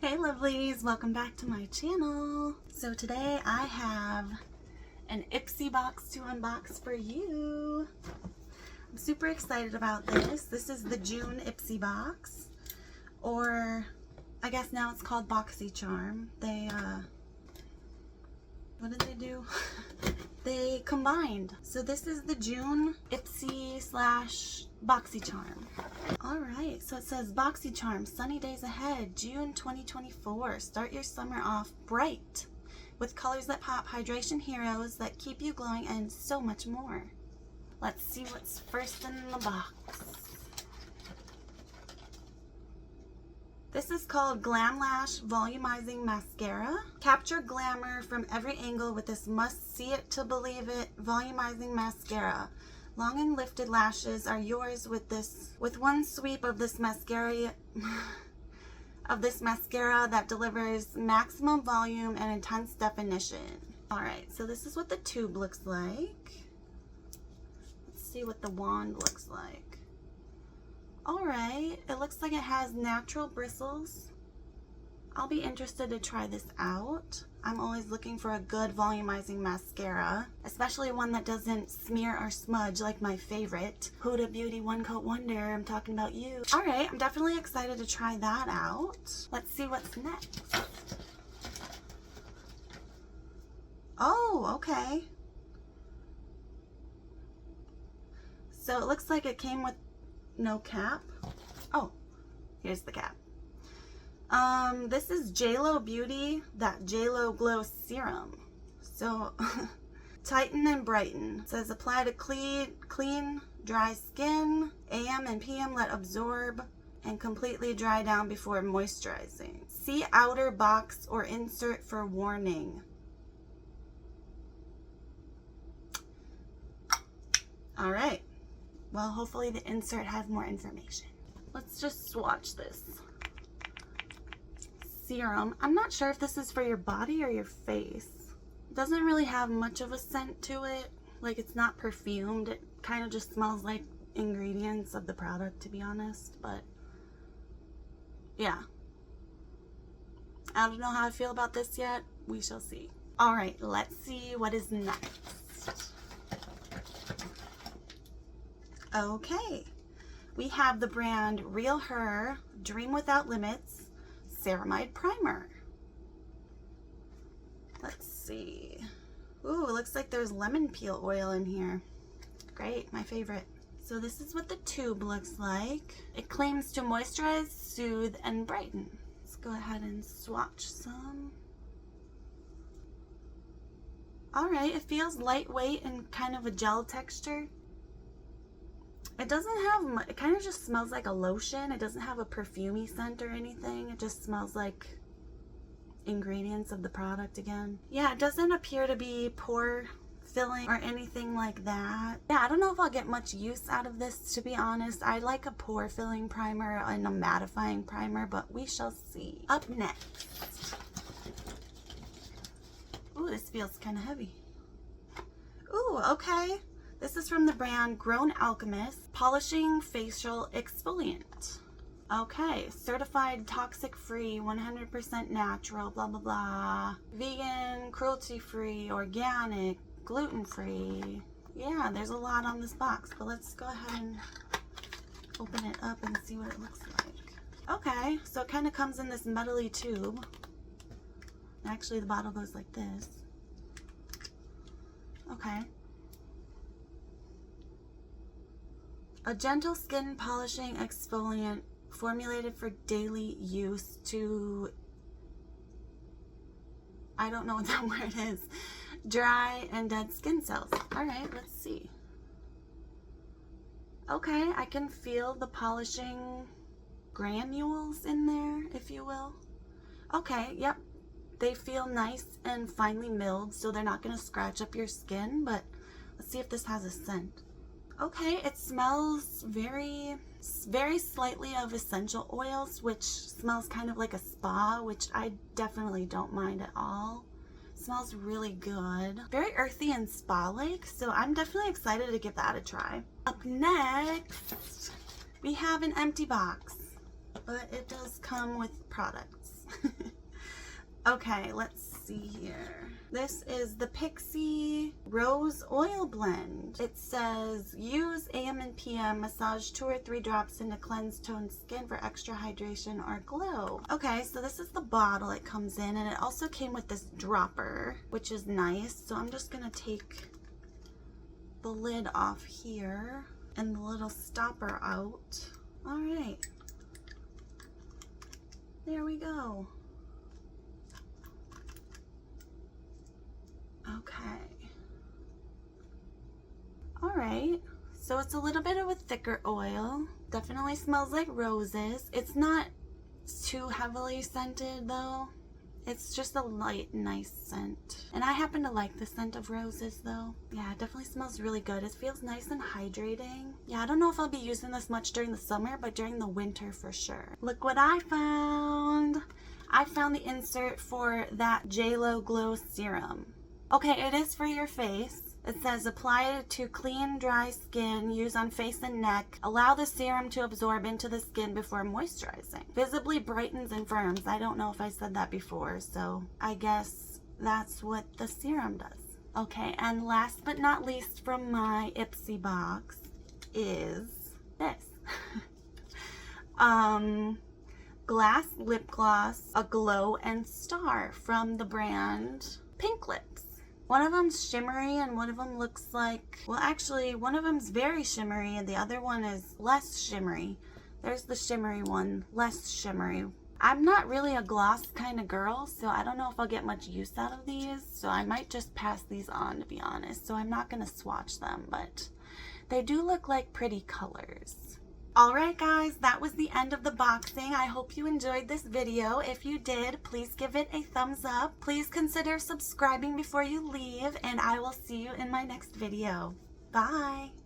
Hey lovelies, welcome back to my channel. So today I have an IPSY box to unbox for you. I'm super excited about this. This is the June IPSY box, or I guess now it's called BOXYCHARM. What did they do? They combined. So this is the June IPSY / BOXYCHARM. Alright, so it says BOXYCHARM, sunny days ahead, June 2024. Start your summer off bright with colors that pop, hydration heroes that keep you glowing, and so much more. Let's see what's first in the box. This is called Glam Lash Volumizing Mascara. Capture glamour from every angle with this must-see-it-to-believe-it volumizing mascara. Long and lifted lashes are yours with one sweep of this mascara that delivers maximum volume and intense definition. Alright, so this is what the tube looks like. Let's see what the wand looks like. Alright, it looks like it has natural bristles. I'll be interested to try this out. I'm always looking for a good volumizing mascara, especially one that doesn't smear or smudge like my favorite, Huda Beauty One Coat Wonder. I'm talking about you. Alright, I'm definitely excited to try that out. Let's see what's next. Oh, okay. So it looks like it came with no cap. Oh, here's the cap. This is JLo Beauty, that JLo Glow Serum. So, tighten and brighten. It says apply to clean, dry skin. AM and PM let absorb and completely dry down before moisturizing. See outer box or insert for warning. Alright. Well, hopefully the insert has more information. Let's just swatch this serum. I'm not sure if this is for your body or your face. It doesn't really have much of a scent to it. Like, it's not perfumed. It kind of just smells like ingredients of the product, to be honest. But yeah, I don't know how I feel about this yet. We shall see. All right, let's see what is next. Okay, we have the brand Real Her Dream Without Limits Ceramide Primer. Let's see. Ooh, it looks like there's lemon peel oil in here. Great, my favorite. So this is what the tube looks like. It claims to moisturize, soothe, and brighten. Let's go ahead and swatch some. Alright, it feels lightweight and kind of a gel texture. It doesn't have much, it kind of just smells like a lotion. It doesn't have a perfumey scent or anything. It just smells like ingredients of the product again. Yeah, it doesn't appear to be pore filling or anything like that. Yeah, I don't know if I'll get much use out of this, to be honest. I like a pore filling primer and a mattifying primer, but we shall see. Up next. Ooh, this feels kind of heavy. Ooh, okay. This is from the brand Grown Alchemist Polishing Facial Exfoliant. Okay, certified toxic-free, 100% natural, blah, blah, blah. Vegan, cruelty-free, organic, gluten-free. Yeah, there's a lot on this box, but let's go ahead and open it up and see what it looks like. Okay, so it kind of comes in this metally tube. Actually, the bottle goes like this. Okay. A gentle skin polishing exfoliant formulated for daily use to, I don't know what that word is, dry and dead skin cells. Alright, let's see. Okay, I can feel the polishing granules in there, if you will. Okay, yep. They feel nice and finely milled, so they're not going to scratch up your skin, but let's see if this has a scent. Okay, it smells very slightly of essential oils, which smells kind of like a spa, which I definitely don't mind at all. It smells really good. Very earthy and spa-like, so I'm definitely excited to give that a try. Up next, we have an empty box, but it does come with products. Okay, let's see here. This is the IPSY Rose Oil Blend. It says, use AM and PM, massage 2 or 3 drops into cleanse toned skin for extra hydration or glow. Okay, so this is the bottle it comes in, and it also came with this dropper, which is nice. So I'm just gonna take the lid off here and the little stopper out. All right, there we go. Okay. All right. So it's a little bit of a thicker oil. Definitely smells like roses. It's not too heavily scented though. It's just a light, nice scent. And I happen to like the scent of roses though. Yeah, it definitely smells really good. It feels nice and hydrating. Yeah, I don't know if I'll be using this much during the summer, but during the winter for sure. Look what I found. I found the insert for that JLo Glow Serum. Okay, it is for your face. It says apply to clean, dry skin, use on face and neck. Allow the serum to absorb into the skin before moisturizing. Visibly brightens and firms. I don't know if I said that before, so I guess that's what the serum does. Okay, and last but not least from my IPSY box is this. Glass lip gloss, a glow and star from the brand Pink Lips. One of them's shimmery and one of them looks like, well actually one of them's very shimmery and the other one is less shimmery. There's the shimmery one, less shimmery. I'm not really a gloss kind of girl, so I don't know if I'll get much use out of these, so I might just pass these on to be honest. So I'm not going to swatch them, but they do look like pretty colors. Alright guys, that was the end of the boxing. I hope you enjoyed this video. If you did, please give it a thumbs up. Please consider subscribing before you leave, and I will see you in my next video. Bye!